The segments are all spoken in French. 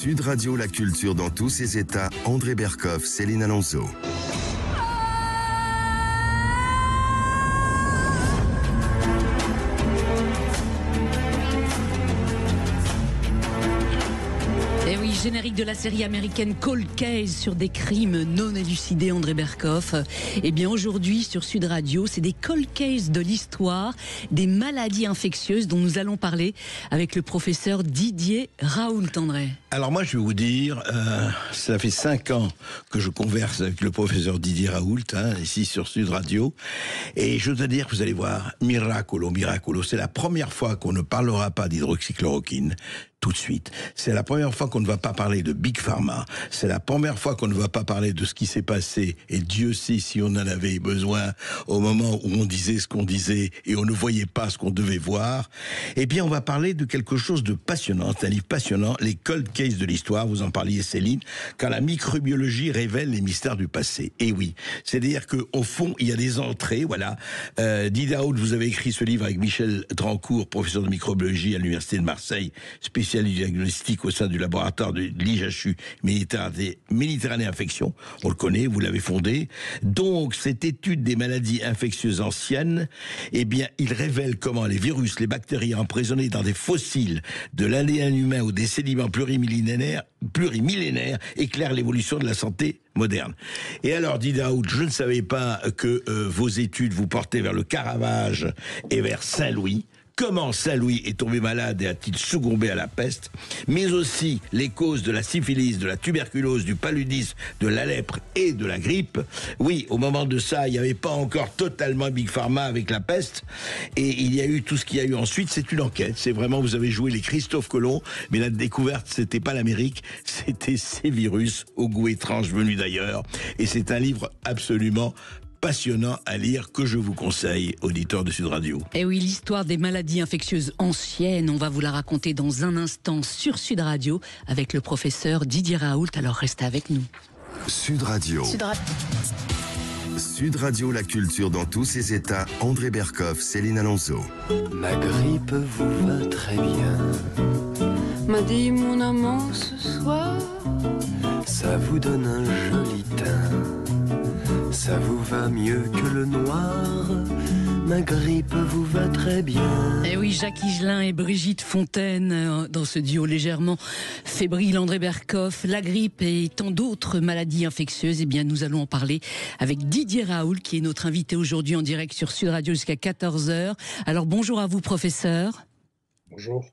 Sud Radio, la culture dans tous ses états. André Berkoff, Céline Alonso. Générique de la série américaine Cold Case sur des crimes non élucidés, André Berkoff. Eh bien aujourd'hui sur Sud Radio, c'est des Cold Case de l'histoire des maladies infectieuses dont nous allons parler avec le professeur Didier Raoult, André. Alors moi je vais vous dire, ça fait 5 ans que je converse avec le professeur Didier Raoult, ici sur Sud Radio, et je dois dire que vous allez voir, miracolo, c'est la première fois qu'on ne parlera pas d'hydroxychloroquine. Tout de suite. C'est la première fois qu'on ne va pas parler de Big Pharma. C'est la première fois qu'on ne va pas parler de ce qui s'est passé. Et Dieu sait si on en avait besoin au moment où on disait ce qu'on disait et on ne voyait pas ce qu'on devait voir. Eh bien, on va parler de quelque chose de passionnant. C'est un livre passionnant, les Cold Cases de l'histoire. Vous en parliez, Céline. Quand la microbiologie révèle les mystères du passé. Et oui. C'est-à-dire qu'au fond, il y a des entrées, voilà. Didier Raoult, vous avez écrit ce livre avec Michel Drancourt, professeur de microbiologie à l'Université de Marseille, spécialiste du diagnostic au sein du laboratoire de l'IHU Méditerranée Infection. On le connaît, vous l'avez fondé. Donc, cette étude des maladies infectieuses anciennes, eh bien, il révèle comment les virus, les bactéries emprisonnés dans des fossiles de l'ADN humain ou des sédiments plurimillénaires éclairent l'évolution de la santé moderne. Et alors, Didier Raoult, je ne savais pas que vos études vous portaient vers le Caravage et vers Saint-Louis. Comment Saint-Louis est tombé malade et a-t-il succombé à la peste, mais aussi les causes de la syphilis, de la tuberculose, du paludisme, de la lèpre et de la grippe. Oui, au moment de ça, il n'y avait pas encore totalement Big Pharma avec la peste, et il y a eu tout ce qu'il y a eu ensuite. C'est une enquête, c'est vraiment, vous avez joué les Christophe Colomb, mais la découverte, c'était pas l'Amérique, c'était ces virus au goût étrange venus d'ailleurs, et c'est un livre absolument passionnant à lire que je vous conseille, auditeurs de Sud Radio. Et oui, l'histoire des maladies infectieuses anciennes, on va vous la raconter dans un instant sur Sud Radio avec le professeur Didier Raoult. Alors restez avec nous. Sud Radio. Sud Radio, la culture dans tous ses états. André Berkoff, Céline Alonso. Ma grippe vous va très bien, m'a dit mon amant ce soir. Ça vous donne un joli teint, ça vous va mieux que le noir. Ma grippe vous va très bien. Et oui, Jacques Higelin et Brigitte Fontaine dans ce duo légèrement fébrile. André Berkoff, la grippe et tant d'autres maladies infectieuses. Eh bien, nous allons en parler avec Didier Raoult, qui est notre invité aujourd'hui en direct sur Sud Radio jusqu'à 14h. Alors bonjour à vous, professeur. Bonjour.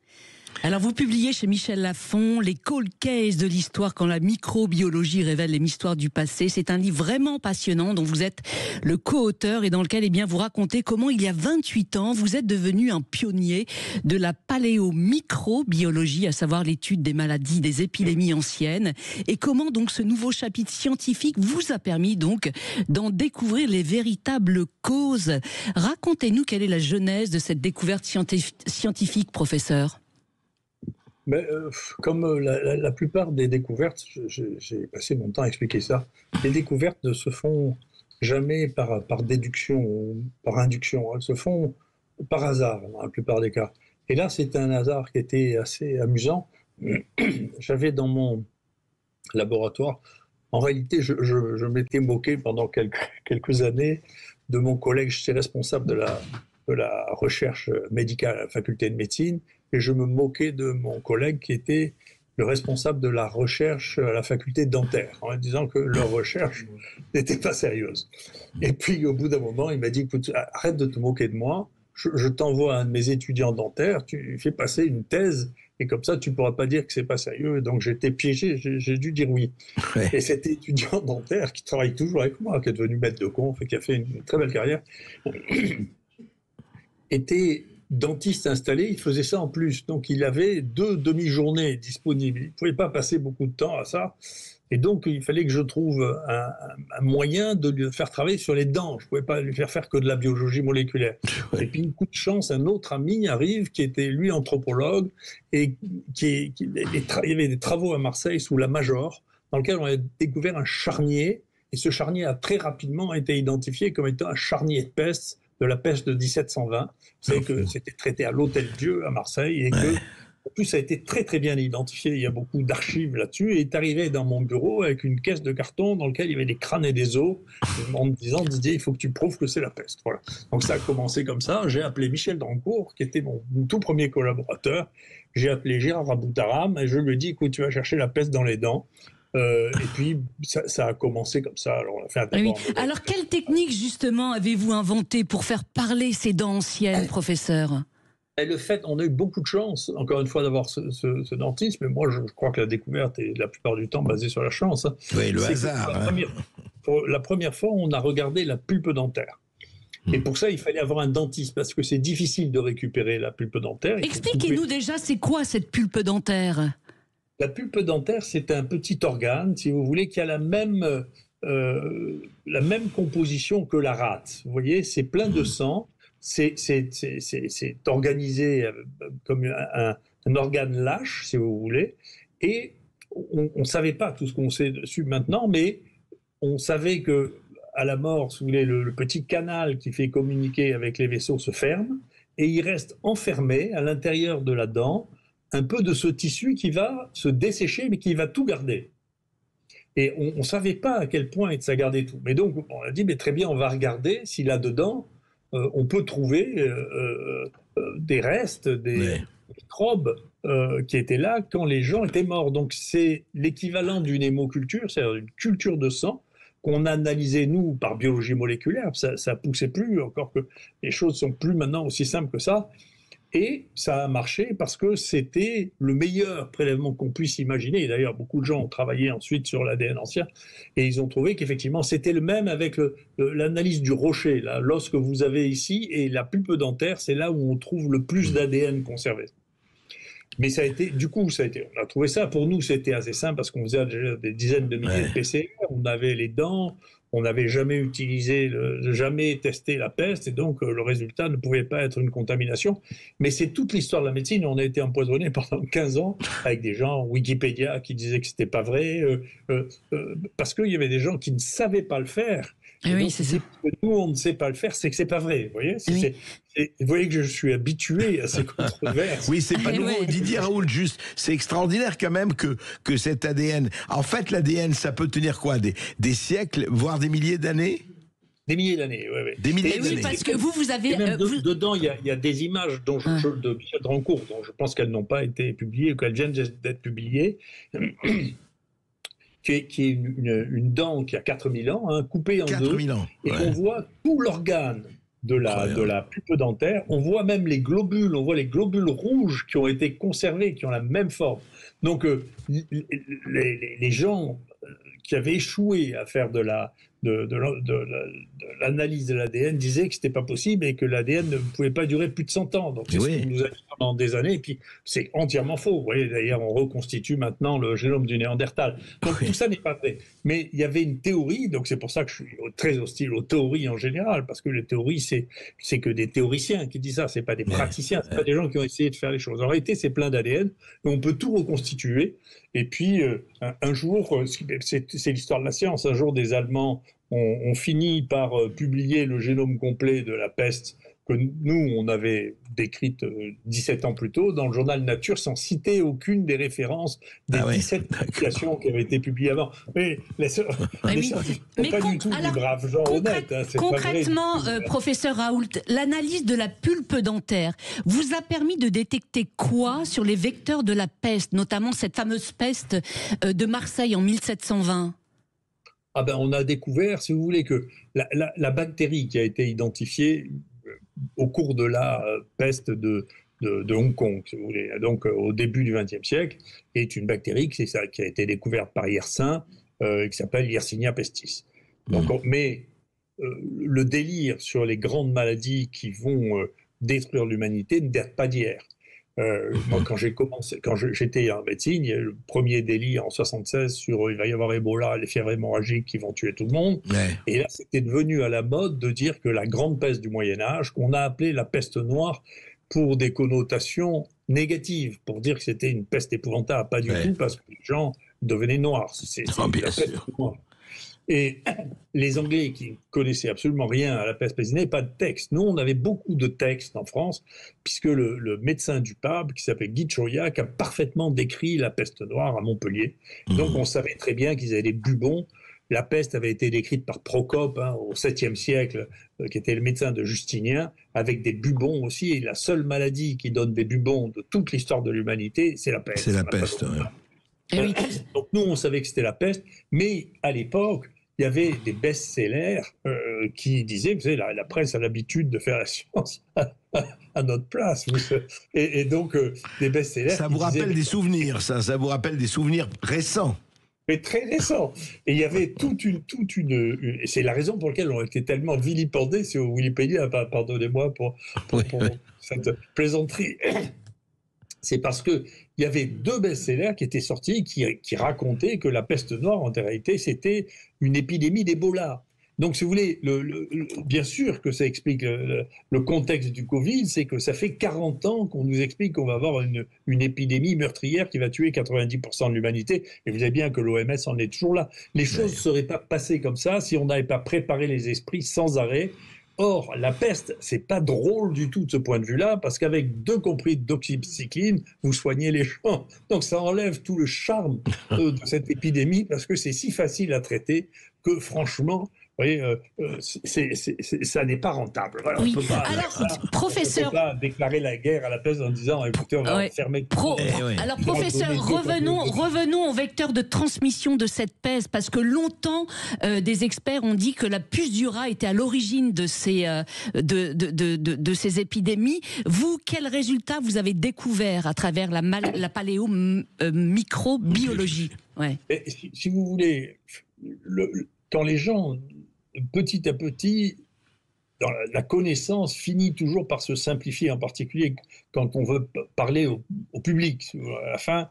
Alors vous publiez chez Michel Lafon les Cold Cases de l'histoire quand la microbiologie révèle les mystères du passé. C'est un livre vraiment passionnant dont vous êtes le co-auteur et dans lequel eh bien, vous racontez comment il y a 28 ans vous êtes devenu un pionnier de la paléomicrobiologie, à savoir l'étude des maladies, des épidémies anciennes, et comment donc ce nouveau chapitre scientifique vous a permis donc d'en découvrir les véritables causes. Racontez-nous quelle est la genèse de cette découverte scientifique, professeur. Mais, comme la plupart des découvertes, j'ai passé mon temps à expliquer ça, les découvertes ne se font jamais par déduction ou par induction, elles se font par hasard dans la plupart des cas. Et là, c'est un hasard qui était assez amusant. J'avais dans mon laboratoire, en réalité, je m'étais moqué pendant quelques années de mon collègue, j'étais responsable de la recherche médicale à la faculté de médecine, et je me moquais de mon collègue qui était le responsable de la recherche à la faculté dentaire, en disant que leur recherche n'était pas sérieuse. Et puis, au bout d'un moment, il m'a dit, écoute, arrête de te moquer de moi, je t'envoie un de mes étudiants dentaires, tu fais passer une thèse, et comme ça, tu ne pourras pas dire que c'est pas sérieux. Et donc, j'étais piégé, j'ai dû dire oui. Ouais. Et cet étudiant dentaire, qui travaille toujours avec moi, qui est devenu maître de conf et qui a fait une très belle carrière, était dentiste installé, il faisait ça en plus. Donc, il avait 2 demi-journées disponibles. Il ne pouvait pas passer beaucoup de temps à ça. Et donc, il fallait que je trouve un moyen de lui faire travailler sur les dents. Je ne pouvais pas lui faire que de la biologie moléculaire. Ouais. Et puis, coup de chance, un autre ami arrive qui était, lui, anthropologue, et il y avait des travaux à Marseille sous la Major, dans lequel on a découvert un charnier. Et ce charnier a très rapidement été identifié comme étant un charnier de peste, de la peste de 1720. Vous savez que c'était traité à l'Hôtel-Dieu à Marseille et que En plus, ça a été très très bien identifié. Il y a beaucoup d'archives là-dessus. Et il est arrivé dans mon bureau avec une caisse de carton dans laquelle il y avait des crânes et des os, en me disant, Didier, il faut que tu prouves que c'est la peste. Voilà. Donc ça a commencé comme ça. J'ai appelé Michel Drancourt, qui était mon tout premier collaborateur. J'ai appelé Gérard Aboutaram et je lui ai dit, écoute, tu vas chercher la peste dans les dents. Et puis, ça a commencé comme ça. Alors, on a fait un oui. Alors, quelle technique, justement, avez-vous inventé pour faire parler ces dents anciennes, professeur ? Et le fait, on a eu beaucoup de chance, encore une fois, d'avoir ce dentiste, mais moi, je crois que la découverte est la plupart du temps basée sur la chance. Oui, le hasard. La première fois, on a regardé la pulpe dentaire. Et pour ça, il fallait avoir un dentiste, parce que c'est difficile de récupérer la pulpe dentaire. Expliquez-nous déjà, c'est quoi cette pulpe dentaire ? La pulpe dentaire, c'est un petit organe, si vous voulez, qui a la même composition que la rate. Vous voyez, c'est plein de sang, c'est organisé comme un organe lâche, si vous voulez, et on ne savait pas tout ce qu'on sait dessus maintenant, mais on savait que à la mort, si vous voulez, le petit canal qui fait communiquer avec les vaisseaux se ferme, et il reste enfermé à l'intérieur de la dent un peu de ce tissu qui va se dessécher, mais qui va tout garder. Et on ne savait pas à quel point ça gardait tout. Mais donc, on a dit, mais très bien, on va regarder si là-dedans, on peut trouver des restes, des microbes qui étaient là quand les gens étaient morts. Donc, c'est l'équivalent d'une hémoculture, c'est-à-dire une culture de sang, qu'on analysait, nous, par biologie moléculaire. Ça ne poussait plus, encore que les choses sont plus maintenant aussi simples que ça. Et ça a marché parce que c'était le meilleur prélèvement qu'on puisse imaginer. Et d'ailleurs, beaucoup de gens ont travaillé ensuite sur l'ADN ancien et ils ont trouvé qu'effectivement, c'était le même avec l'analyse du rocher. L'os que vous avez ici et la pulpe dentaire, c'est là où on trouve le plus d'ADN conservé. Mais ça a été, on a trouvé ça, pour nous, c'était assez simple parce qu'on faisait déjà des dizaines de milliers de PCR, on avait les dents, on n'avait jamais jamais testé la peste, et donc le résultat ne pouvait pas être une contamination. Mais c'est toute l'histoire de la médecine. On a été empoisonné pendant 15 ans avec des gens, Wikipédia, qui disaient que c'était pas vrai, parce qu'il y avait des gens qui ne savaient pas le faire. Et oui, c'est ça. Que nous, on ne sait pas le faire, c'est que c'est pas vrai. Vous voyez, vous voyez que je suis habitué à ces controverses. Oui, c'est pas nouveau. Didier Raoult, juste, c'est extraordinaire quand même que cet ADN. En fait, l'ADN, ça peut tenir quoi, des siècles, voire des milliers d'années? Des milliers d'années, oui. Des milliers d'années. Oui, parce que vous avez... Dedans, il y a des images de Michel Drancourt, dont je pense qu'elles n'ont pas été publiées, qu'elles viennent d'être publiées, qui est une dent qui a 4000 ans, coupée en deux, et on voit tout l'organe de la pulpe dentaire, on voit même les globules, rouges qui ont été conservés, qui ont la même forme. Donc les gens qui avaient échoué à faire de l'analyse de l'ADN disaient que c'était pas possible et que l'ADN ne pouvait pas durer plus de 100 ans. Donc c'est ce qu'on nous a dit pendant des années, et puis c'est entièrement faux. Vous voyez, d'ailleurs, on reconstitue maintenant le génome du Néandertal. Donc tout ça n'est pas vrai. Mais il y avait une théorie, donc c'est pour ça que je suis très hostile aux théories en général, parce que les théories, c'est que des théoriciens qui disent ça, c'est pas des praticiens, c'est pas des gens qui ont essayé de faire les choses. En réalité, c'est plein d'ADN, et on peut tout reconstituer. Et puis, un jour, c'est l'histoire de la science, un jour des Allemands ont fini par publier le génome complet de la peste que nous, on avait décrite 17 ans plus tôt dans le journal Nature, sans citer aucune des références des 17 publications qui avaient été publiées avant. Mais les scientifiques ne sont pas du tout des braves gens honnêtes. Concrètement, professeur Raoult, l'analyse de la pulpe dentaire vous a permis de détecter quoi sur les vecteurs de la peste, notamment cette fameuse peste de Marseille en 1720 ? On a découvert, si vous voulez, que la bactérie qui a été identifiée au cours de la peste de Hong Kong, si vous voulez, donc au début du XXe siècle, est une bactérie qui a été découverte par Yersin, qui s'appelle Yersinia pestis. Donc, mais le délire sur les grandes maladies qui vont détruire l'humanité ne date pas d'hier. Moi, quand j'étais en médecine, il y a eu le premier délit en 76 sur il va y avoir Ebola, les fièvres hémorragiques qui vont tuer tout le monde. Et là, c'était devenu à la mode de dire que la grande peste du Moyen-Âge, qu'on a appelée la peste noire pour des connotations négatives, pour dire que c'était une peste épouvantable, pas du tout, parce que les gens devenaient noirs. Bien sûr. Et les Anglais qui connaissaient absolument rien à la peste, parce qu'ils n'avaient pas de texte. Nous, on avait beaucoup de textes en France, puisque le médecin du pape, qui s'appelait Guy de Chauliac, a parfaitement décrit la peste noire à Montpellier. Donc on savait très bien qu'ils avaient des bubons. La peste avait été décrite par Procope au 7e siècle, qui était le médecin de Justinien, avec des bubons aussi. Et la seule maladie qui donne des bubons de toute l'histoire de l'humanité, c'est la peste. C'est la peste, oui. Donc nous, on savait que c'était la peste, mais à l'époque, il y avait des best-sellers qui disaient, vous savez, la presse a l'habitude de faire la science à notre place. Et donc, des best-sellers... Ça vous rappelle des souvenirs, ça vous rappelle des souvenirs récents. Mais très récents. Et il y avait toute une et c'est la raison pour laquelle on était tellement vilipendés sur Wikipédia, pardonnez-moi pour cette plaisanterie. C'est parce que il y avait 2 best-sellers qui étaient sortis qui racontaient que la peste noire, en réalité, c'était une épidémie d'Ebola. Donc, si vous voulez, bien sûr que ça explique le contexte du Covid, c'est que ça fait 40 ans qu'on nous explique qu'on va avoir une épidémie meurtrière qui va tuer 90% de l'humanité. Et vous savez bien que l'OMS en est toujours là. Les choses ne seraient pas passées comme ça si on n'avait pas préparé les esprits sans arrêt. Or, la peste, c'est pas drôle du tout de ce point de vue-là, parce qu'avec 2 comprises d'oxycycline, vous soignez les gens. Donc ça enlève tout le charme de cette épidémie, parce que c'est si facile à traiter que franchement, vous voyez, ça n'est pas rentable. Voilà, oui. On peut pas, professeur, on peut pas déclarer la guerre à la peste en disant, écoutez, on va fermer. Alors, professeur, revenons au vecteur de transmission de cette peste, parce que longtemps, des experts ont dit que la puce du rat était à l'origine de ces épidémies. Vous, quels résultats vous avez découvert à travers la paléomicrobiologie? Si vous voulez, quand les gens, petit à petit, dans la connaissance finit toujours par se simplifier, en particulier quand on veut parler au public. À la fin,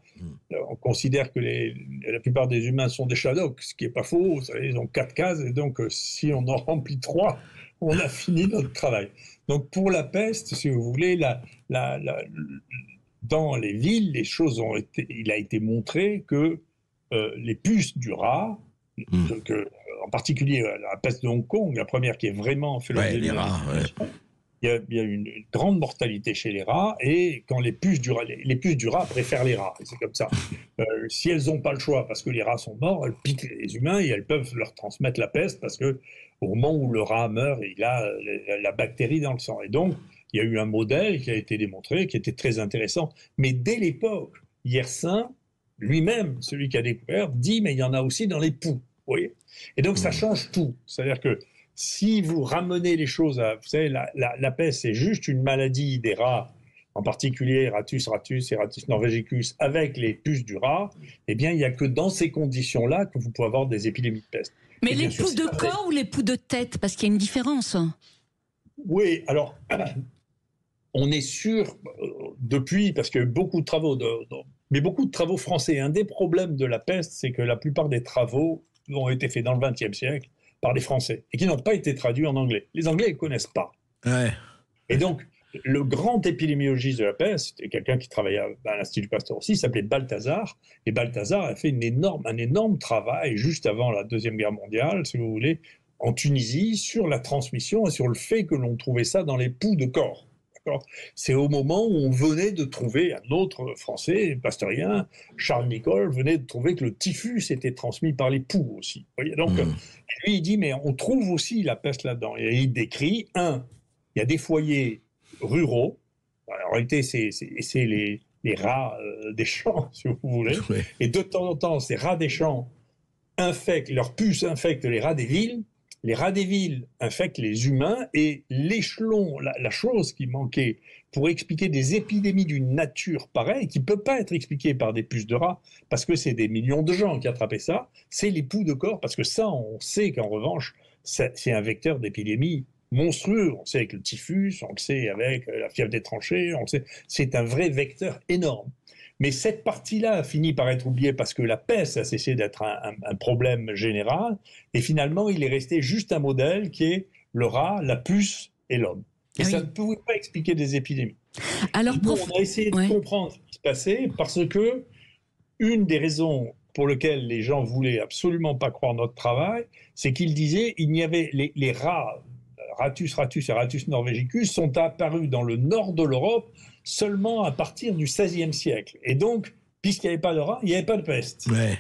on considère que la plupart des humains sont des Shadocks, ce qui n'est pas faux. Vous savez, ils ont 4 cases, et donc si on en remplit 3, on a fini notre travail. Donc pour la peste, si vous voulez, dans les villes, il a été montré que les puces du rat, en particulier la peste de Hong Kong, la première qui est vraiment fait les rats, il y a une grande mortalité chez les rats, et quand les puces du rat préfèrent les rats, c'est comme ça. Si elles n'ont pas le choix, parce que les rats sont morts, elles piquent les humains et elles peuvent leur transmettre la peste, parce que au moment où le rat meurt, il a la bactérie dans le sang. Et donc, il y a eu un modèle qui a été démontré, qui était très intéressant. Mais dès l'époque, Yersin, lui-même, celui qui a découvert, dit, mais il y en a aussi dans les poux. Vous voyez ? Et donc, ça change tout. C'est-à-dire que si vous ramenez les choses à... Vous savez, la peste, c'est juste une maladie des rats, en particulier Rattus et Rattus norvegicus, avec les puces du rat, eh bien, il n'y a que dans ces conditions-là que vous pouvez avoir des épidémies de peste. Mais les poux de corps ou les poux de tête? Parce qu'il y a une différence. Oui, alors, on est sûr, depuis, parce qu'il y a eu beaucoup de travaux, mais beaucoup de travaux français. Un des problèmes de la peste, c'est que la plupart des travaux ont été faits dans le XXe siècle par les Français et qui n'ont pas été traduits en anglais. Les Anglais ne connaissent pas. Ouais. Et donc, le grand épidémiologiste de la peste, c'était quelqu'un qui travaillait à l'Institut Pasteur aussi, il s'appelait Balthazar. Et Balthazar a fait un énorme travail juste avant la Deuxième Guerre mondiale, si vous voulez, en Tunisie, sur la transmission et sur le fait que l'on trouvait ça dans les poux de corps. C'est au moment où on venait de trouver, un autre Français, pasteurien, Charles Nicolle, venait de trouver que le typhus était transmis par les poux aussi. Vous voyez, donc, lui, il dit, mais on trouve aussi la peste là-dedans. Et il décrit, il y a des foyers ruraux. En réalité, c'est les rats des champs, si vous voulez. Ouais. Et de temps en temps, ces rats des champs leurs puces infectent les rats des villes. Les rats des villes infectent les humains, et l'échelon, la chose qui manquait pour expliquer des épidémies d'une nature pareille, qui ne peut pas être expliquée par des puces de rats, parce que c'est des millions de gens qui attrapaient ça, c'est les poux de corps, parce que ça, on sait qu'en revanche, c'est un vecteur d'épidémie monstrueux. On sait avec le typhus, on le sait avec la fièvre des tranchées, on le sait, c'est un vrai vecteur énorme. Mais cette partie-là a fini par être oubliée parce que la peste a cessé d'être un problème général, et finalement, il est resté juste un modèle qui est le rat, la puce et l'homme. Et ça ne pouvait pas expliquer des épidémies. Alors, on a essayé de comprendre ce qui se passait, parce que une des raisons pour lequel les gens voulaient absolument pas croire notre travail, c'est qu'il disait il n'y avait les rats, Rattus et Rattus norvegicus, sont apparus dans le nord de l'Europe seulement à partir du XVIe siècle. Et donc, puisqu'il n'y avait pas de rats, il n'y avait pas de peste. Ouais.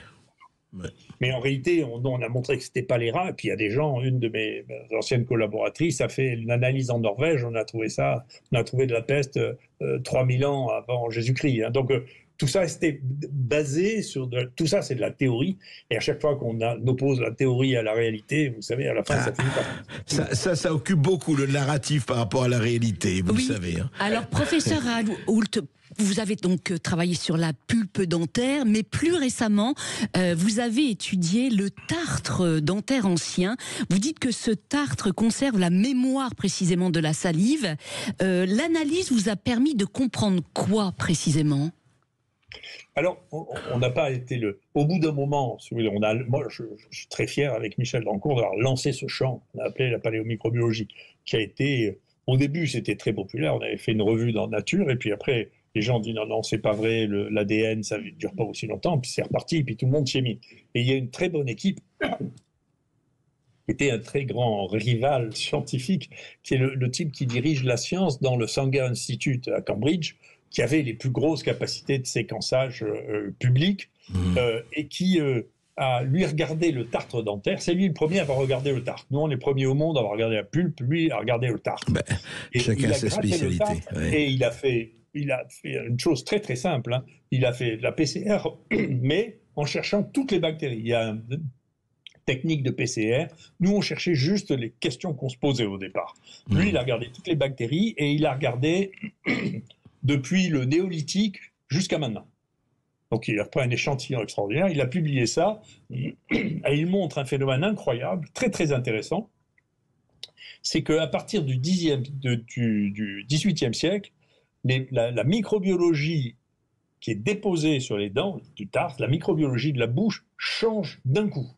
Mais en réalité, on a montré que ce n'était pas les rats. Et puis il y a des gens, une de mes anciennes collaboratrices a fait une analyse en Norvège, on a trouvé de la peste 3000 ans avant Jésus-Christ. Hein. Donc tout ça, c'était basé sur... Tout ça, c'est de la théorie. Et à chaque fois qu'on oppose la théorie à la réalité, vous savez, à la fin, ça finit par... Ça occupe beaucoup le narratif par rapport à la réalité, vous le savez. Hein. Alors, professeur Raoult, vous avez donc travaillé sur la pulpe dentaire, mais plus récemment, vous avez étudié le tartre dentaire ancien. Vous dites que ce tartre conserve la mémoire précisément de la salive. L'analyse vous a permis de comprendre quoi précisément ? Alors, on n'a pas été au bout d'un moment, moi je suis très fier avec Michel Dancourt d'avoir lancé ce champ qu'on a appelé la paléomicrobiologie, qui a été, au début c'était très populaire, on avait fait une revue dans Nature, et puis après les gens ont dit non, c'est pas vrai, l'ADN ça ne dure pas aussi longtemps, puis c'est reparti, puis tout le monde s'y est mis. Et il y a une très bonne équipe, qui était un très grand rival scientifique, qui est le type qui dirige la science dans le Sanger Institute à Cambridge, qui avait les plus grosses capacités de séquençage public, et qui a, lui, regardé le tartre dentaire. C'est lui le premier à avoir regardé le tartre. Nous, on est les premiers au monde à avoir regardé la pulpe, lui a regardé le tartre. Chacun sa spécialité. Et il a fait une chose très très simple. Hein. Il a fait de la PCR, mais en cherchant toutes les bactéries. Il y a une technique de PCR. Nous, on cherchait juste les questions qu'on se posait au départ. Lui, il a regardé toutes les bactéries et il a regardé... depuis le néolithique jusqu'à maintenant. Donc il a pris un échantillon extraordinaire, il a publié ça, et il montre un phénomène incroyable, très très intéressant, c'est qu'à partir du XVIIIe siècle, la microbiologie qui est déposée sur les dents du tartre, la microbiologie de la bouche change d'un coup.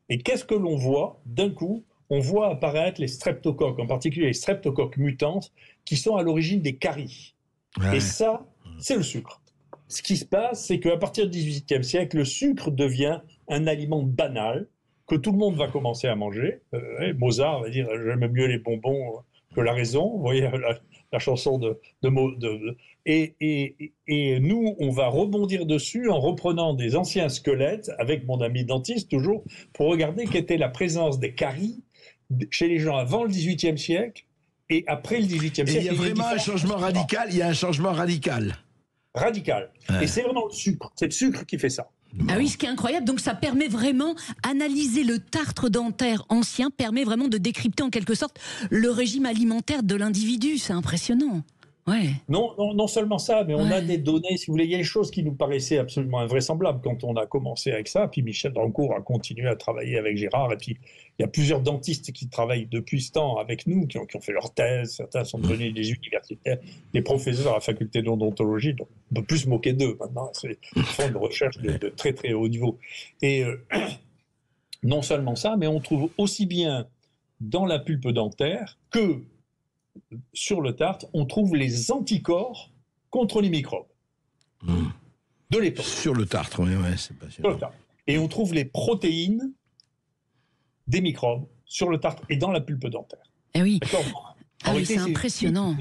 Et qu'est-ce que l'on voit d'un coup ? On voit apparaître les streptocoques, en particulier les streptocoques mutantes, qui sont à l'origine des caries. Et ça, c'est le sucre. Ce qui se passe, c'est qu'à partir du XVIIIe siècle, le sucre devient un aliment banal que tout le monde va commencer à manger. Mozart va dire « j'aime mieux les bonbons que la raison ». Vous voyez la chanson et nous, on va rebondir dessus en reprenant des anciens squelettes, avec mon ami dentiste toujours, pour regarder quelle était la présence des caries chez les gens avant le XVIIIe siècle, et après le XVIIIe siècle. Il y a vraiment un changement radical. Il y a un changement radical. Radical. Ouais. Et c'est vraiment le sucre. C'est le sucre qui fait ça. Ah oui, ce qui est incroyable. Donc ça permet vraiment, analyser le tartre dentaire ancien, permet vraiment de décrypter en quelque sorte le régime alimentaire de l'individu. C'est impressionnant. Ouais. Non seulement ça, mais on a des données, si vous voulez, il y a des choses qui nous paraissaient absolument invraisemblables quand on a commencé avec ça, puis Michel Dancourt a continué à travailler avec Gérard, et puis il y a plusieurs dentistes qui travaillent depuis ce temps avec nous, qui ont fait leur thèse, certains sont devenus des universitaires, des professeurs à la faculté d'odontologie, donc on peut plus se moquer d'eux maintenant, ils font une recherche de très très haut niveau. Et non seulement ça, mais on trouve aussi bien dans la pulpe dentaire que sur le tartre, on trouve les anticorps contre les microbes de l'époque. Sur le tartre, oui, c'est passionnant. Et on trouve les protéines des microbes sur le tartre et dans la pulpe dentaire. Eh oui. C'est impressionnant.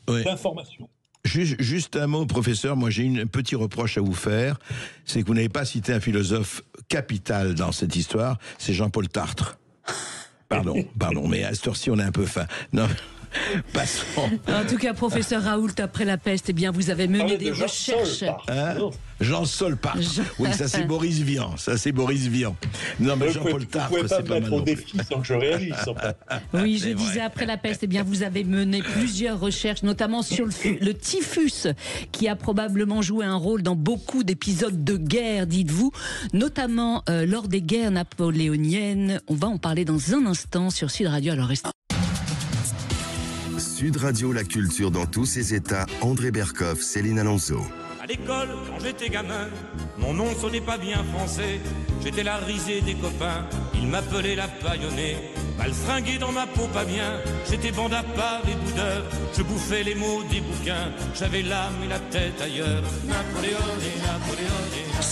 D'informations. Juste un mot, professeur, moi j'ai un petit reproche à vous faire, c'est que vous n'avez pas cité un philosophe capital dans cette histoire, c'est Jean-Paul Tartre. Pardon, mais à cette heure-ci, on est un peu faim. Non, passons. En tout cas, professeur Raoult, après la peste, eh bien, vous avez mené des recherches. Jean-Sol Tartre. Oui, ça c'est Boris Vian. Non, mais Jean-Paul Tartre, c'est pas mal. Vous pouvez pas me mettre au défi sans que je réagisse. Oui, je disais, après la peste, eh bien, vous avez mené plusieurs recherches, notamment sur le typhus, qui a probablement joué un rôle dans beaucoup d'épisodes de guerre, dites-vous, notamment lors des guerres napoléoniennes. On va en parler dans un instant sur Sud Radio. Alors restez. Sud Radio, la culture dans tous ses états. André Berkoff, Céline Alonso. À l'école, quand j'étais gamin, mon nom sonnait pas bien français. J'étais la risée des copains, ils m'appelaient la paillonnée. Mal fringué dans ma peau pas bien, j'étais bande à part et boudeur. Je bouffais les mots des bouquins, j'avais l'âme et la tête ailleurs. Napoléon.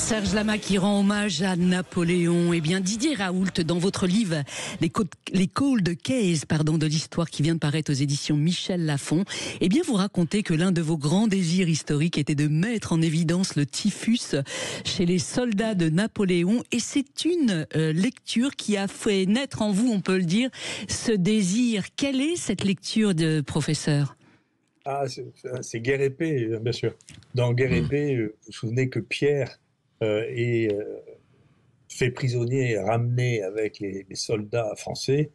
Serge Lama qui rend hommage à Napoléon. Eh bien, Didier Raoult, dans votre livre Les Cold Cases, de l'histoire qui vient de paraître aux éditions Michel Lafon, eh bien, vous racontez que l'un de vos grands désirs historiques était de mettre en évidence le typhus chez les soldats de Napoléon. Et c'est une lecture qui a fait naître en vous, on peut le dire, ce désir. Quelle est cette lecture de professeur ? Ah, c'est Guerre et Paix, bien sûr. Dans Guerre et Paix, vous vous souvenez que Pierre est fait prisonnier et ramené avec les soldats français,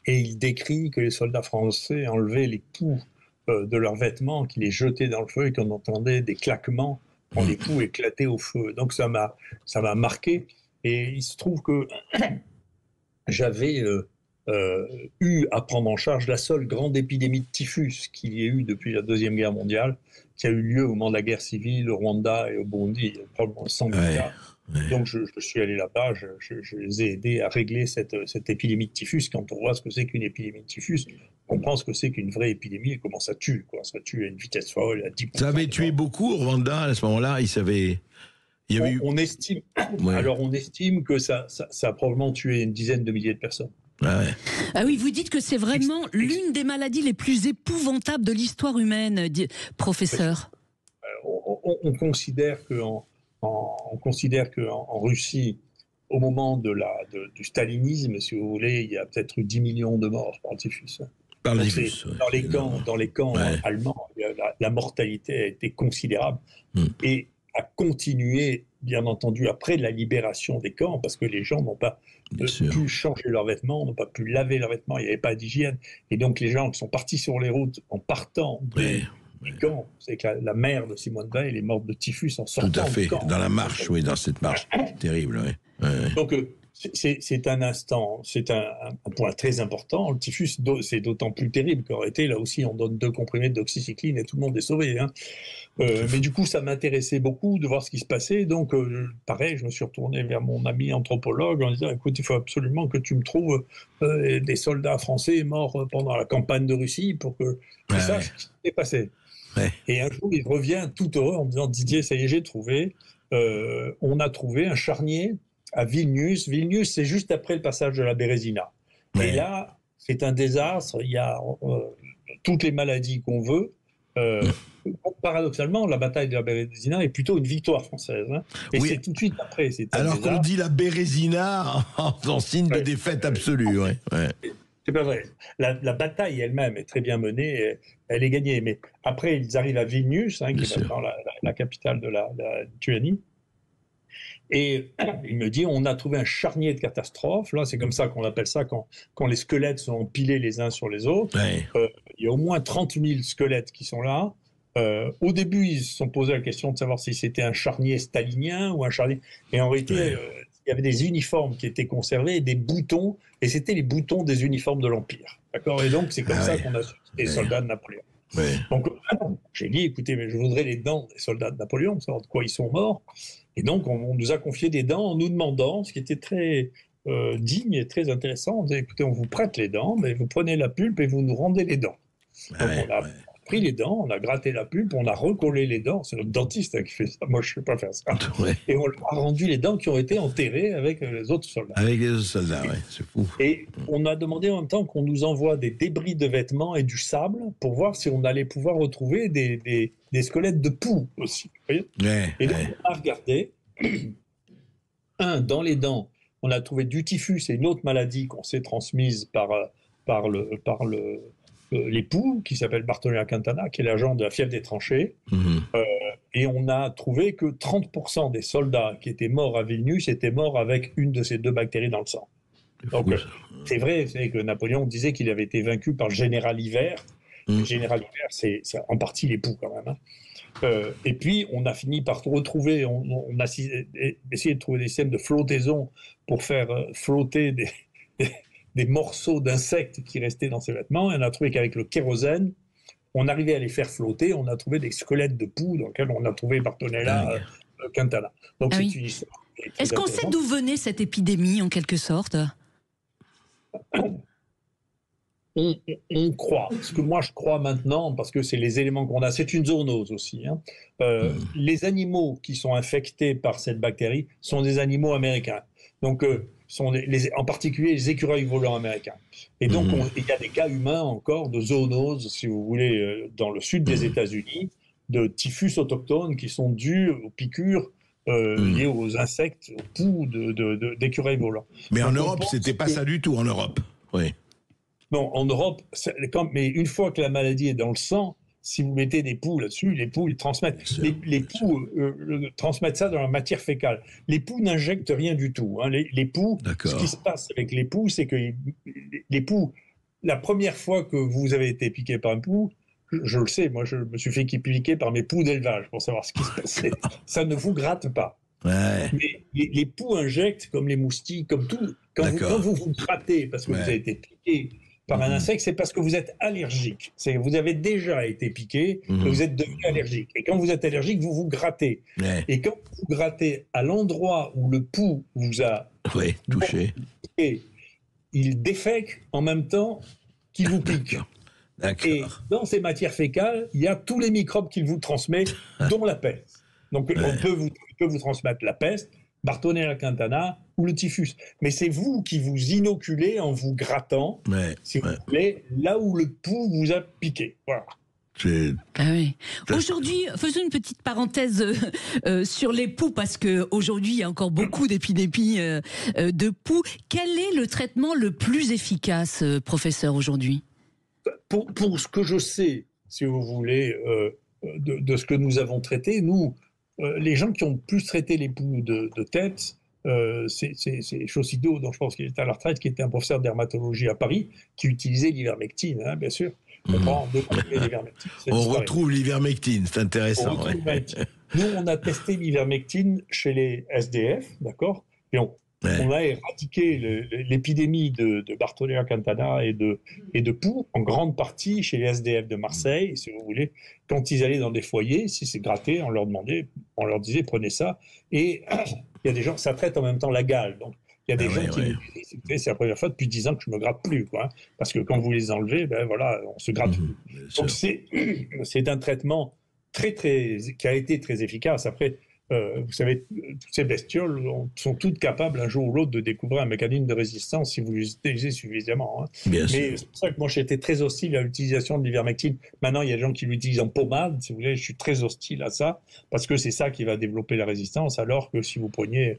et il décrit que les soldats français enlevaient les poux de leurs vêtements, qu'ils les jetaient dans le feu et qu'on entendait des claquements quand les poux éclataient au feu. Donc ça m'a marqué, et il se trouve que j'avais eu à prendre en charge la seule grande épidémie de typhus qu'il y ait eu depuis la Deuxième Guerre mondiale, qui a eu lieu au moment de la guerre civile au Rwanda et au Burundi, probablement 100 000 cas. Donc je suis allé là-bas, je les ai aidés à régler cette épidémie de typhus. Quand on voit ce que c'est qu'une épidémie de typhus, on comprend ce que c'est qu'une vraie épidémie et comment ça tue. Ça tue à une vitesse folle, à 10%. Ça avait tué beaucoup au Rwanda à ce moment-là. On estime, alors on estime que ça a probablement tué une dizaine de milliers de personnes. Ouais. Ah oui, vous dites que c'est vraiment l'une des maladies les plus épouvantables de l'histoire humaine, professeur. On considère qu'en Russie, au moment du stalinisme, si vous voulez, il y a peut-être eu 10 millions de morts par le typhus. Par le typhus, dans les camps allemands, la mortalité a été considérable et a continué, bien entendu, après la libération des camps, parce que les gens n'ont pas pu changer leurs vêtements, n'ont pas pu laver leurs vêtements, il n'y avait pas d'hygiène. Et donc les gens qui sont partis sur les routes en partant des camps, c'est que la mère de Simone Veil est morte de typhus en sortant. Tout à fait, du camp. dans la marche, dans cette marche terrible. Donc c'est un instant, c'est un point très important. Le typhus, c'est d'autant plus terrible qu'en réalité, là aussi, on donne 2 comprimés d'oxycycline et tout le monde est sauvé. Mais du coup, ça m'intéressait beaucoup de voir ce qui se passait. Donc, pareil, je me suis retourné vers mon ami anthropologue en disant, écoute, il faut absolument que tu me trouves des soldats français morts pendant la campagne de Russie pour que je sache ce qui s'est passé. Et un jour, il revient tout heureux en me disant, Didier, ça y est, j'ai trouvé. On a trouvé un charnier à Vilnius. Vilnius, c'est juste après le passage de la Bérésina. Et là, c'est un désastre. Il y a toutes les maladies qu'on veut. Paradoxalement, la bataille de la Bérésina est plutôt une victoire française. Et c'est tout de suite après. Alors qu'on dit la Bérésina en signe de défaite absolue. C'est pas vrai. La bataille elle-même est très bien menée. Elle est gagnée. Mais après, ils arrivent à Vilnius, qui est maintenant la capitale de la Lituanie. Et il me dit, on a trouvé un charnier de catastrophe. Là, c'est comme ça qu'on appelle ça quand les squelettes sont empilés les uns sur les autres. Il y a au moins 30 000 squelettes qui sont là. Au début, ils se sont posé la question de savoir si c'était un charnier stalinien ou un charnier. Et en réalité, il y avait des uniformes qui étaient conservés et des boutons. Et c'était les boutons des uniformes de l'Empire. D'accord ? Et donc, c'est comme ça qu'on a su les soldats de Napoléon. Donc, j'ai dit, écoutez, mais je voudrais les dents des soldats de Napoléon, pour savoir de quoi ils sont morts. Et donc, on nous a confié des dents en nous demandant, ce qui était très digne et très intéressant, on disait, écoutez, on vous prête les dents, mais vous prenez la pulpe et vous nous rendez les dents. Donc, on a pris les dents, on a gratté la pulpe, on a recollé les dents. C'est notre dentiste qui fait ça. Moi, je ne sais pas faire ça. Et on leur a rendu les dents qui ont été enterrées avec les autres soldats. Avec les autres soldats, c'est fou. Et on a demandé en même temps qu'on nous envoie des débris de vêtements et du sable pour voir si on allait pouvoir retrouver des squelettes de poux aussi. Vous voyez ? Et donc, on a regardé. Dans les dents, on a trouvé du typhus et une autre maladie qu'on s'est transmise par l'époux, qui s'appelle Bartolomeo Quintana, qui est l'agent de la fièvre des tranchées. Et on a trouvé que 30% des soldats qui étaient morts à Vilnius étaient morts avec une de ces 2 bactéries dans le sang. Donc, c'est vrai que Napoléon disait qu'il avait été vaincu par le général Hiver. Le général Hiver, c'est en partie l'époux quand même. Et puis, on a fini par retrouver, on a essayé de trouver des systèmes de flottaison pour faire flotter des morceaux d'insectes qui restaient dans ses vêtements. Et on a trouvé qu'avec le kérosène, on arrivait à les faire flotter. On a trouvé des squelettes de poux dans lesquels on a trouvé Bartolomeo Quintana. Donc, c'est une histoire. Est-ce qu'on sait d'où venait cette épidémie, en quelque sorte ? on croit, ce que moi je crois maintenant, parce que c'est les éléments qu'on a, c'est une zoonose aussi. Hein. Les animaux qui sont infectés par cette bactérie sont des animaux américains. Donc, en particulier les écureuils volants américains. Et donc, il y a des cas humains encore de zoonose, si vous voulez, dans le sud des États-Unis, de typhus autochtones qui sont dus aux piqûres liées aux insectes, aux poux d'écureuils volants. Mais en Europe, c'était pas ça du tout, en Europe. Oui. Non, en Europe, mais une fois que la maladie est dans le sang, si vous mettez des poux là-dessus, les poux, ils transmettent. Les poux transmettent ça dans la matière fécale. Les poux n'injectent rien du tout. Hein. Les poux, ce qui se passe avec les poux, c'est que les poux, la première fois que vous avez été piqué par un poux, je le sais, moi je me suis fait piquer par mes poux d'élevage pour savoir ce qui se passait. Ça ne vous gratte pas. Ouais. Mais les poux injectent comme les moustiques, comme tout. Quand vous grattez parce que vous avez été piqué par un insecte, c'est parce que vous êtes allergique. Vous avez déjà été piqué, et vous êtes devenu allergique. Et quand vous êtes allergique, vous vous grattez. Ouais. Et quand vous grattez à l'endroit où le poux vous a touché, il défèque en même temps qu'il vous pique. Et dans ces matières fécales, il y a tous les microbes qu'il vous transmet, dont la peste. Donc on peut vous transmettre la peste, Bartonella quintana ou le typhus. Mais c'est vous qui vous inoculez en vous grattant, si vous voulez, là où le poux vous a piqué. Voilà. Ah oui. Aujourd'hui, faisons une petite parenthèse sur les poux, parce qu'aujourd'hui, il y a encore beaucoup d'épidémies de poux. Quel est le traitement le plus efficace, professeur, aujourd'hui ? Pour ce que je sais, si vous voulez, de ce que nous avons traité, nous, les gens qui ont plus traité les poux de tête, c'est Chaussideau, dont je pense qu'il est à la retraite, qui était un professeur de dermatologie à Paris, qui utilisait l'ivermectine, hein, bien sûr. On retrouve l'ivermectine, c'est intéressant. Nous, on a testé l'ivermectine chez les SDF, d'accord ? Et on a éradiqué l'épidémie de Bartonella quintana et de poux, en grande partie chez les SDF de Marseille, si vous voulez. Quand ils allaient dans des foyers, si c'est gratté, on leur disait prenez ça. Et il y a des gens, ça traite en même temps la gale. Donc il y a des gens qui nous disent, c'est la première fois depuis 10 ans que je me gratte plus, quoi. Parce que quand vous les enlevez, on se gratte plus. Donc c'est un traitement qui a été très efficace. Après, vous savez, toutes ces bestioles sont toutes capables un jour ou l'autre de découvrir un mécanisme de résistance si vous les utilisez suffisamment. Hein. Mais c'est pour ça que moi j'étais très hostile à l'utilisation de l'ivermectine. Maintenant, il y a des gens qui l'utilisent en pommade, si vous voulez, je suis très hostile à ça, parce que c'est ça qui va développer la résistance, alors que si vous preniez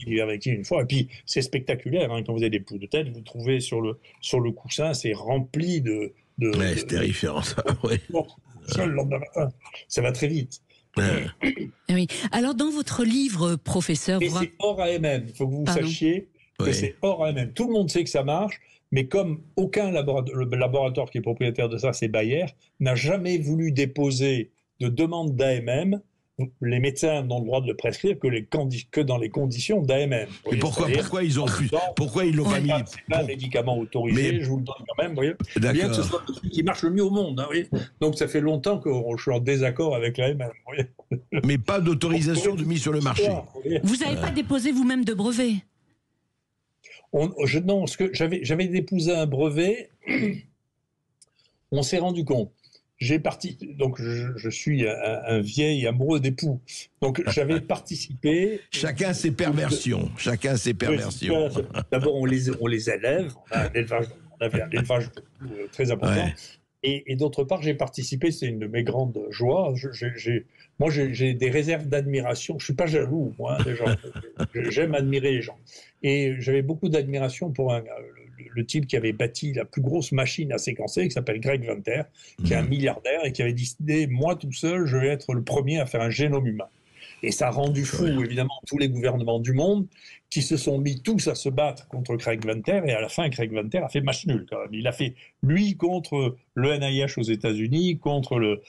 l'ivermectine une fois, et puis c'est spectaculaire, hein, quand vous avez des poux de tête, vous trouvez sur le coussin, c'est rempli de c'est terrifiant ça. Le lendemain matin, ça va très vite. Oui. Alors, dans votre livre, professeur... Et c'est hors AMM, il faut que vous sachiez que c'est hors AMM. Tout le monde sait que ça marche, mais comme aucun laboratoire qui est propriétaire de ça, c'est Bayer, n'a jamais voulu déposer de demande d'AMM, les médecins n'ont le droit de le prescrire que dans les conditions d'AMM. Et pourquoi ils ont pourquoi ils l'ont pas mis? C'est pas un médicament autorisé, je vous le donne quand même, voyez. Bien que ce soit le truc qui marche le mieux au monde. Hein, voyez. Donc ça fait longtemps que je suis en désaccord avec l'AMM. Mais pas d'autorisation de mise sur le marché. Vous n'avez pas déposé vous-même de brevet? Non, j'avais déposé un brevet, on s'est rendu compte. Donc je suis un vieil amoureux des poux. Donc j'avais participé. Chacun ses perversions. D'abord on les élève. On avait un élevage très important. Et d'autre part j'ai participé. C'est une de mes grandes joies. Moi j'ai des réserves d'admiration. Je suis pas jaloux moi des gens. J'aime admirer les gens. Et j'avais beaucoup d'admiration pour le type qui avait bâti la plus grosse machine à séquencer, qui s'appelle Greg Venter, qui est un milliardaire et qui avait décidé, moi tout seul, je vais être le premier à faire un génome humain. Et ça a rendu fou, évidemment, tous les gouvernements du monde qui se sont mis tous à se battre contre Craig Venter. Et à la fin, Craig Venter a fait match nul, quand même. Il a fait, lui, contre le NIH aux États-Unis, contre le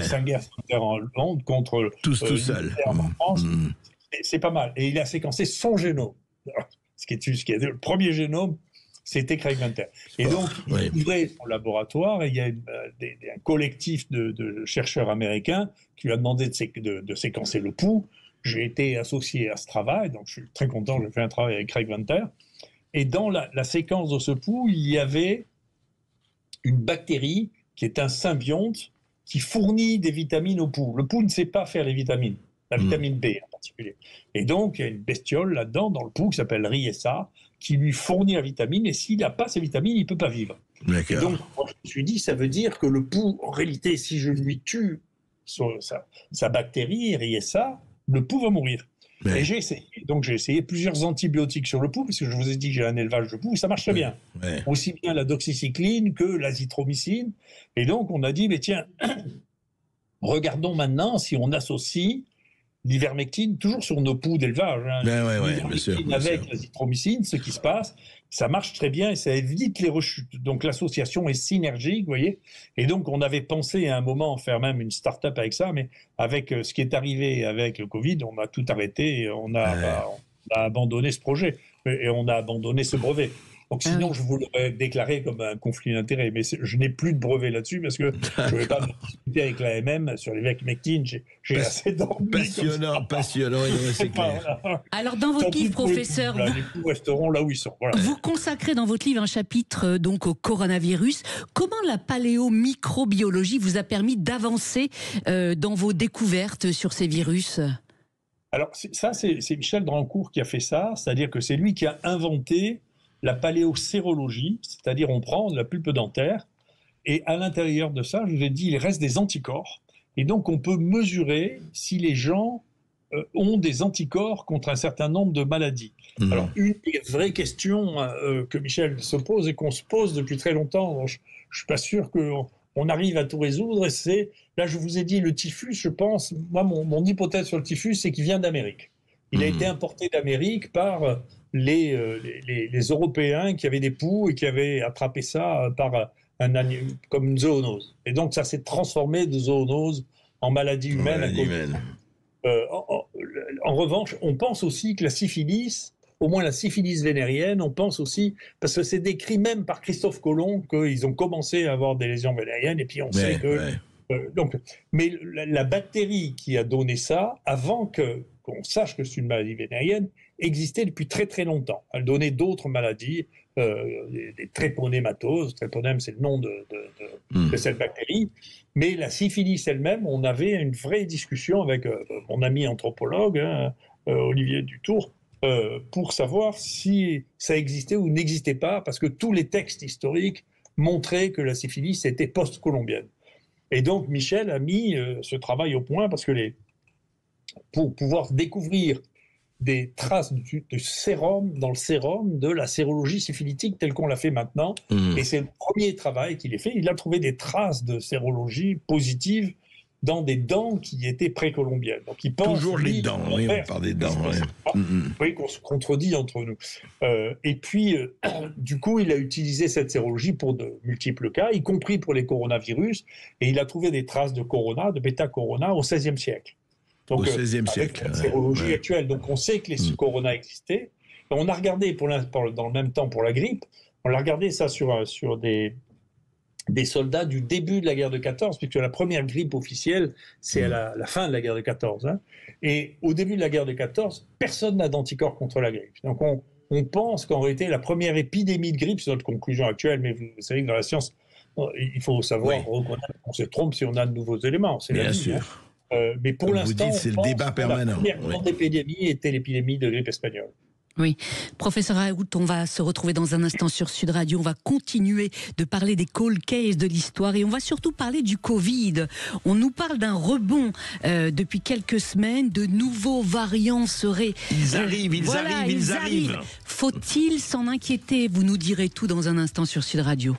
Sanger Center en Hollande, contre tout seul en France. C'est pas mal. Et il a séquencé son génome. Ce qui est le premier génome, c'était Craig Venter. Et donc, il ouvrait son laboratoire et il y a un collectif de chercheurs américains qui lui a demandé de séquencer le pouls. J'ai été associé à ce travail, donc je suis très content, j'ai fait un travail avec Craig Venter. Et dans la séquence de ce pouls, il y avait une bactérie qui est un symbionte qui fournit des vitamines au pouls. Le pouls ne sait pas faire les vitamines, la vitamine B en particulier. Et donc, il y a une bestiole là-dedans, dans le pouls, qui s'appelle Riessa, qui lui fournit la vitamine, et s'il n'a pas ces vitamines, il ne peut pas vivre. D'accord. Et donc, moi, je me suis dit, ça veut dire que le pouls, en réalité, si je lui tue sa bactérie, Riessa, le pouls va mourir. Ouais. Et j'ai essayé. Donc, j'ai essayé plusieurs antibiotiques sur le pouls, parce que je vous ai dit que j'ai un élevage de pouls, et ça marche très bien. Ouais. Aussi bien la doxycycline que l'azithromycine. Et donc, on a dit, mais tiens, regardons maintenant si on associe l'ivermectine, toujours sur nos pouls d'élevage, l'ivermectine avec l'azithromycine, ce qui se passe, ça marche très bien et ça évite les rechutes. Donc l'association est synergique, vous voyez. Et donc on avait pensé à un moment faire même une start-up avec ça, mais avec ce qui est arrivé avec le Covid, on a tout arrêté, et on a abandonné ce projet et on a abandonné ce brevet. Donc sinon, je vous l'aurais déclaré comme un conflit d'intérêts, mais je n'ai plus de brevet là-dessus parce que je ne vais pas me discuter avec l'AMM sur l'ivermectine. J'ai assez d'envie. Passionnant, c'est clair. Voilà. Alors, dans votre livre, professeur, les pouls resteront là où ils sont. Voilà. Vous consacrez dans votre livre un chapitre donc au coronavirus. Comment la paléomicrobiologie vous a permis d'avancer dans vos découvertes sur ces virus ? Alors, c'est Michel Drancourt qui a fait ça, c'est-à-dire que c'est lui qui a inventé la paléosérologie, c'est-à-dire on prend la pulpe dentaire et à l'intérieur de ça, je vous ai dit, il reste des anticorps. Et donc, on peut mesurer si les gens ont des anticorps contre un certain nombre de maladies. Alors, une des vraies questions que Michel se pose et qu'on se pose depuis très longtemps, je ne suis pas sûr qu'on arrive à tout résoudre, c'est, là je vous ai dit, le typhus, je pense, moi mon hypothèse sur le typhus, c'est qu'il vient d'Amérique. Il a été importé d'Amérique par les Européens qui avaient des poux et qui avaient attrapé ça comme une zoonose. Et donc ça s'est transformé de zoonose en maladie humaine. En revanche, on pense aussi que la syphilis, au moins la syphilis vénérienne, on pense aussi, parce que c'est décrit même par Christophe Colomb, qu'ils ont commencé à avoir des lésions vénériennes, et puis on sait que... mais la bactérie qui a donné ça, avant qu'on sache que c'est une maladie vénérienne, existait depuis très très longtemps. Elle donnait d'autres maladies, des tréponématoses. Tréponème, c'est le nom de cette bactérie. Mais la syphilis elle-même, on avait une vraie discussion avec mon ami anthropologue, Olivier Dutour, pour savoir si ça existait ou n'existait pas, parce que tous les textes historiques montraient que la syphilis était post-colombienne. Et donc Michel a mis ce travail au point, parce que pour pouvoir découvrir des traces de sérum dans le sérum de la sérologie syphilitique telle qu'on l'a fait maintenant. Et c'est le premier travail qu'il ait fait. Il a trouvé des traces de sérologie positive dans des dents qui étaient précolombiennes. Donc il pense toujours les dents, oui, on parle des dents. Oui, qu'on se contredit entre nous. Et puis, du coup, il a utilisé cette sérologie pour de multiples cas, y compris pour les coronavirus, et il a trouvé des traces de corona, de bêta-corona au XVIe siècle. Donc, au XVIe siècle. La sérologie actuelle. Donc, on sait que les corona existaient. On a regardé, dans le même temps, pour la grippe, on a regardé ça sur des soldats du début de la guerre de 14, puisque la première grippe officielle, c'est à la fin de la guerre de 14. Hein. Et au début de la guerre de 14, personne n'a d'anticorps contre la grippe. Donc, on pense qu'en réalité, la première épidémie de grippe, c'est notre conclusion actuelle, mais vous savez que dans la science, il faut savoir reconnaître qu'on se trompe si on a de nouveaux éléments. C'est bien sûr. Hein. Mais pour l'instant, c'est le débat permanent. La première grande épidémie était l'épidémie de grippe espagnole. Oui. Professeur Raoult, on va se retrouver dans un instant sur Sud Radio. On va continuer de parler des cold cases de l'histoire et on va surtout parler du Covid. On nous parle d'un rebond depuis quelques semaines. De nouveaux variants seraient... Ils arrivent. Faut-il s'en inquiéter? Vous nous direz tout dans un instant sur Sud Radio.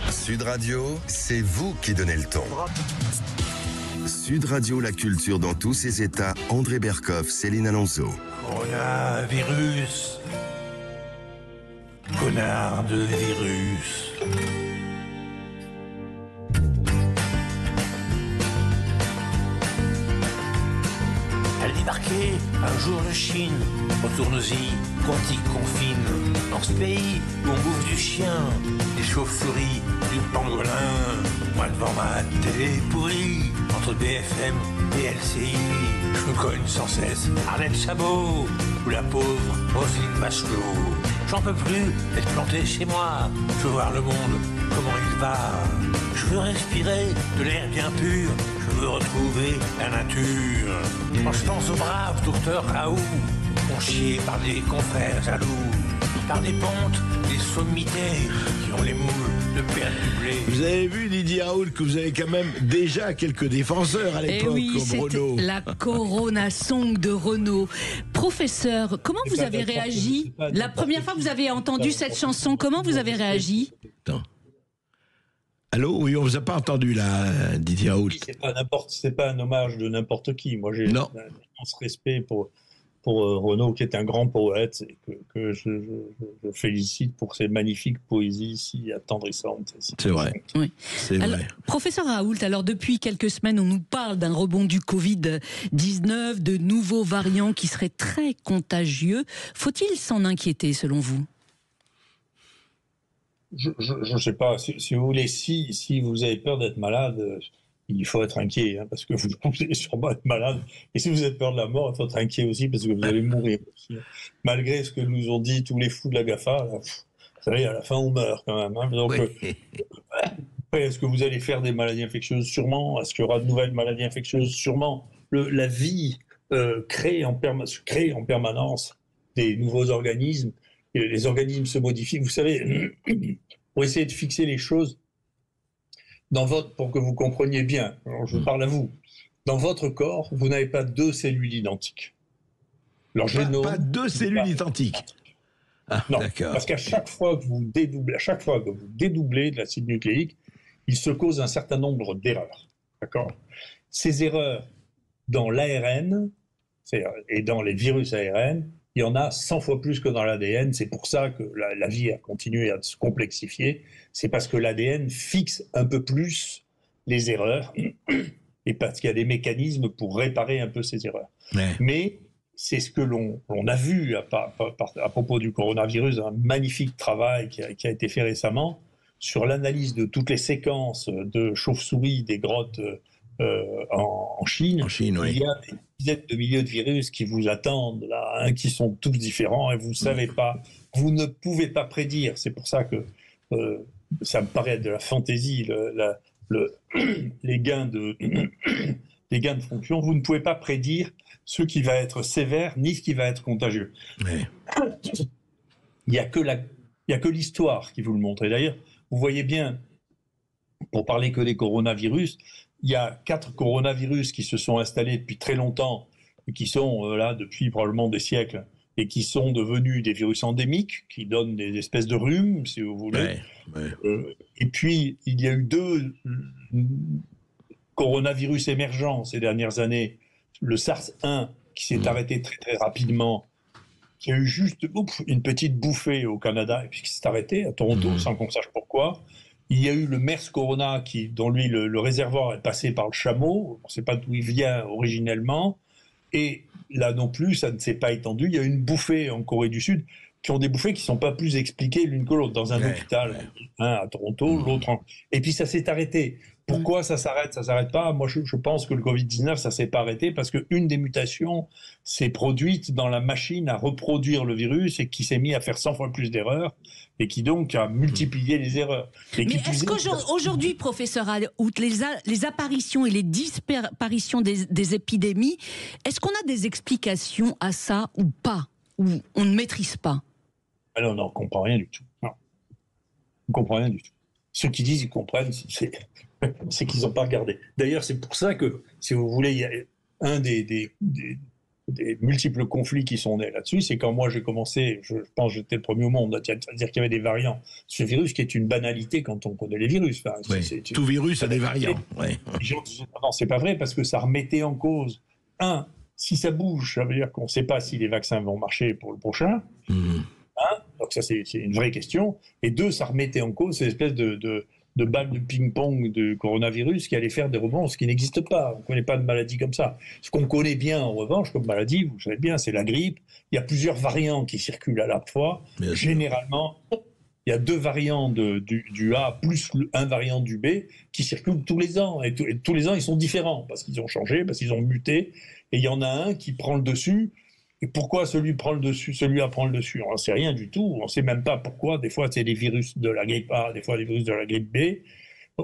Sud Radio, c'est vous qui donnez le ton. Sud Radio, la culture dans tous ses états. André Berkoff, Céline Alonso. Coronavirus. Connard de virus. Elle débarquait un jour de Chine. Retourne-y, quand il confine. Dans ce pays où on bouffe du chien, des chauves-souris, du pangolin. Moi devant ma télé pourrie, entre BFM et LCI. Je me cogne sans cesse Arlette Chabot ou la pauvre Roselyne Bachelot. J'en peux plus d'être planté chez moi. Je veux voir le monde, comment il va. Je veux respirer de l'air bien pur. Je veux retrouver la nature. Quand je pense au brave docteur Raoult, conchié par des confrères jaloux, par des pontes, des sommités qui ont les moules de père du blé. Vous avez vu, Didier Raoult, que vous avez quand même déjà quelques défenseurs à l'époque, oui, comme Renaud. La Corona Song de Renaud. Professeur, comment vous avez réagi la première fois que vous avez entendu cette chanson? Comment vous avez réagi? Attends. Allô? Oui, on vous a pas entendu là, Didier Raoult. C'est pas un hommage de n'importe qui. Moi, j'ai un immense respect pour Renaud, qui est un grand poète, et que je félicite pour ses magnifiques poésies si attendrissantes. C'est vrai. Oui. C'est alors, vrai. Professeur Raoult, alors depuis quelques semaines, on nous parle d'un rebond du Covid-19, de nouveaux variants qui seraient très contagieux. Faut-il s'en inquiéter selon vous? Je ne sais pas. Si vous voulez, si vous avez peur d'être malade, il faut être inquiet, hein, parce que vous allez sûrement être malade. Et si vous avez peur de la mort, il faut être inquiet aussi, parce que vous allez mourir aussi. Malgré ce que nous ont dit tous les fous de la GAFA, là, vous savez, à la fin, on meurt quand même. Hein. Donc, après, est-ce que vous allez faire des maladies infectieuses? Sûrement. Est-ce qu'il y aura de nouvelles maladies infectieuses? Sûrement. La vie crée en permanence des nouveaux organismes. Et les organismes se modifient. Vous savez, pour essayer de fixer les choses, pour que vous compreniez bien, alors je parle à vous, dans votre corps, vous n'avez pas deux cellules identiques. Pas deux cellules identiques. Ah, non, d'accord. parce qu'à chaque fois que vous dédoublez de l'acide nucléique, il se cause un certain nombre d'erreurs. D'accord? Ces erreurs, dans l'ARN et dans les virus ARN, il y en a 100 fois plus que dans l'ADN. C'est pour ça que la vie a continué à se complexifier. C'est parce que l'ADN fixe un peu plus les erreurs et parce qu'il y a des mécanismes pour réparer un peu ces erreurs. Ouais. Mais c'est ce que l'on a vu à propos du coronavirus, un magnifique travail qui a été fait récemment sur l'analyse de toutes les séquences de chauves-souris des grottes en Chine. En Chine, oui. Il y a des dizaines de milliers de virus qui vous attendent, là, hein, qui sont tous différents, et vous ne savez pas, vous ne pouvez pas prédire. C'est pour ça que ça me paraît être de la fantaisie, les gains de fonction. Vous ne pouvez pas prédire ce qui va être sévère, ni ce qui va être contagieux. Oui. Il n'y a que l'histoire qui vous le montre. Et d'ailleurs, vous voyez bien, pour parler que des coronavirus, il y a 4 coronavirus qui se sont installés depuis très longtemps, et qui sont là depuis probablement des siècles, et qui sont devenus des virus endémiques, qui donnent des espèces de rhumes, si vous voulez. Et puis, il y a eu 2 coronavirus émergents ces dernières années. Le SARS-1, qui s'est arrêté très très rapidement, qui a eu juste une petite bouffée au Canada, et puis qui s'est arrêté à Toronto, sans qu'on sache pourquoi. Il y a eu le MERS Corona, dont lui, le réservoir est passé par le chameau. On ne sait pas d'où il vient originellement. Et là non plus, ça ne s'est pas étendu. Il y a eu une bouffée en Corée du Sud, qui ont des bouffées qui ne sont pas plus expliquées l'une que l'autre. Dans un hôpital, un à Toronto, l'autre Et puis ça s'est arrêté. Pourquoi ça s'arrête? Ça ne s'arrête pas. Moi, je pense que le Covid-19, ça ne s'est pas arrêté parce qu'une des mutations s'est produite dans la machine à reproduire le virus et qui s'est mis à faire 100 fois plus d'erreurs et qui donc a multiplié les erreurs. Mais est-ce qu'aujourd'hui, professeur Raoult, les apparitions et les disparitions des épidémies, est-ce qu'on a des explications à ça ou pas? Ou on ne maîtrise pas? Alors non, on ne comprend rien du tout. Non. On ne comprend rien du tout. Ceux qui disent qu'ils comprennent, c'est qu'ils n'ont pas regardé. D'ailleurs, c'est pour ça que, si vous voulez, il y a un des multiples conflits qui sont nés là-dessus, c'est quand moi j'ai commencé, je pense que j'étais le premier au monde à dire qu'il y avait des variants. Ce virus qui est une banalité quand on connaît les virus. Enfin, tout virus a des variants. Les gens disent, non, c'est pas vrai, parce que ça remettait en cause, si ça bouge, ça veut dire qu'on ne sait pas si les vaccins vont marcher pour le prochain. Donc ça, c'est une vraie question. Et 2, ça remettait en cause cette espèce de balle de ping-pong de coronavirus qui allait faire des rebonds, ce qui n'existe pas. On ne connaît pas de maladie comme ça. Ce qu'on connaît bien, en revanche, comme maladie, vous savez bien, c'est la grippe. Il y a plusieurs variants qui circulent à la fois. Généralement, il il y a 2 variants du A plus un variant du B qui circulent tous les ans. Et tous les ans, ils sont différents parce qu'ils ont changé, parce qu'ils ont muté. Et il y en a un qui prend le dessus. Et pourquoi celui-là prend le dessus? On n'en sait rien du tout. On ne sait même pas pourquoi. Des fois, c'est les virus de la grippe A, des fois, les virus de la grippe B.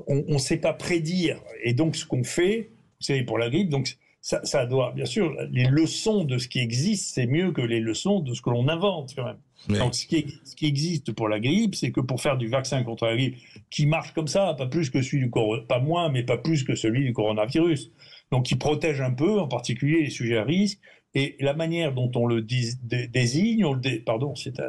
On ne sait pas prédire. Et donc, ce qu'on fait, vous savez, pour la grippe, donc, ça doit, bien sûr, les leçons de ce qui existe, c'est mieux que les leçons de ce que l'on invente, quand même. Oui. Donc, ce qui existe pour la grippe, c'est que pour faire du vaccin contre la grippe, qui marche comme ça, pas plus que celui pas moins, mais pas plus que celui du coronavirus. Donc, qui protège un peu, en particulier les sujets à risque. Et la manière dont on le désigne, pardon, c'est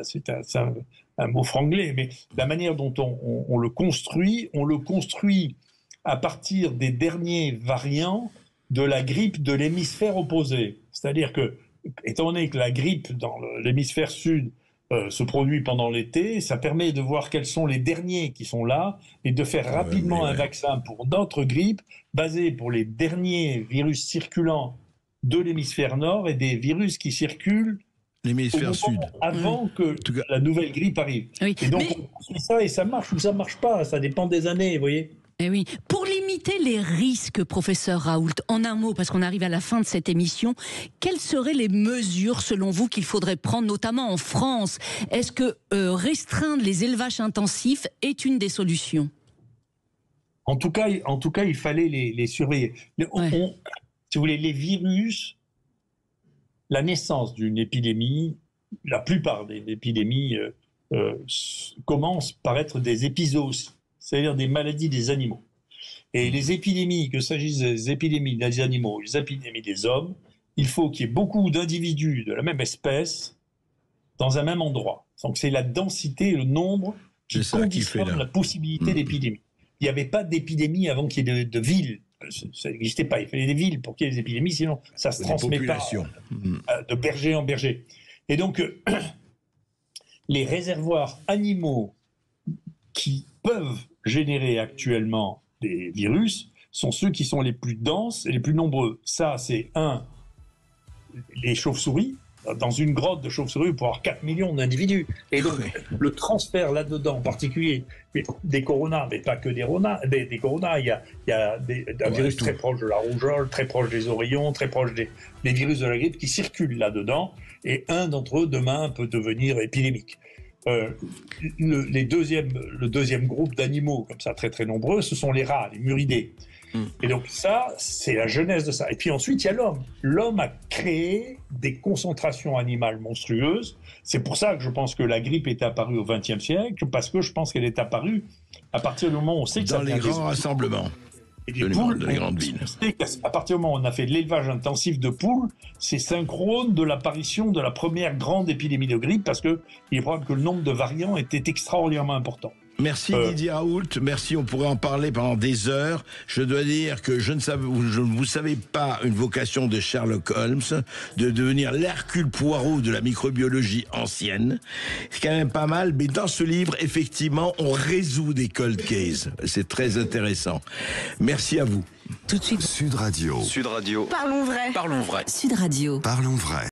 un mot franglais, mais la manière dont on le construit à partir des derniers variants de la grippe de l'hémisphère opposé. C'est-à-dire que, étant donné que la grippe dans l'hémisphère sud se produit pendant l'été, ça permet de voir quels sont les derniers qui sont là et de faire rapidement un vaccin pour d'autres grippes basé pour les derniers virus circulants de l'hémisphère nord et des virus qui circulent l'hémisphère sud avant que la nouvelle grippe arrive. Oui. Et donc on fait ça et ça marche ou ça marche pas, ça dépend des années, vous voyez. Eh oui. Pour limiter les risques, professeur Raoult, en un mot, parce qu'on arrive à la fin de cette émission, quelles seraient les mesures, selon vous, qu'il faudrait prendre, notamment en France? Est-ce que restreindre les élevages intensifs est une des solutions? En tout cas, il fallait les surveiller. Si vous voulez, les virus, la naissance d'une épidémie, la plupart des épidémies commencent par être des épizooties, c'est-à-dire des maladies des animaux. Et les épidémies, que s'agisse des épidémies des animaux, des épidémies des hommes, il faut qu'il y ait beaucoup d'individus de la même espèce dans un même endroit. Donc c'est la densité, le nombre qui conditionne la possibilité d'épidémie. Il n'y avait pas d'épidémie avant qu'il y ait de villes. Ça n'existait pas. Il fallait des villes pour qu'il y ait des épidémies, sinon ça ne se transmet pas de berger en berger. Et donc, les réservoirs animaux qui peuvent générer actuellement des virus sont ceux qui sont les plus denses et les plus nombreux. Ça, c'est les chauves-souris. Dans une grotte de chauves-souris, vous pouvez avoir 4 millions d'individus. Et donc, le transfert là-dedans, en particulier des coronas, mais pas que des coronas, il y a un virus très proche de la rougeole, très proche des oreillons, très proche des virus de la grippe qui circulent là-dedans. Et un d'entre eux, demain, peut devenir épidémique. Le deuxième groupe d'animaux, comme ça, très très nombreux, ce sont les rats, les muridés. Et donc ça, c'est la genèse de ça. Et puis ensuite, il y a l'homme. L'homme a créé des concentrations animales monstrueuses. C'est pour ça que je pense que la grippe est apparue au XXe siècle, parce que je pense qu'elle est apparue à partir du moment où on sait que dans les grands rassemblements. Et des poules, dans les grandes villes. À partir du moment où on a fait de l'élevage intensif de poules, c'est synchrone de l'apparition de la première grande épidémie de grippe, parce qu'il est probable que le nombre de variants était extraordinairement important. Merci Didier Raoult, merci, on pourrait en parler pendant des heures. Je dois dire que je ne vous savez pas une vocation de Sherlock Holmes, de devenir l'Hercule Poirot de la microbiologie ancienne. C'est quand même pas mal, mais dans ce livre, effectivement, on résout des cold cases. C'est très intéressant. Merci à vous. Tout de suite. Sud Radio. Sud Radio. Parlons vrai. Parlons vrai. Sud Radio. Parlons vrai.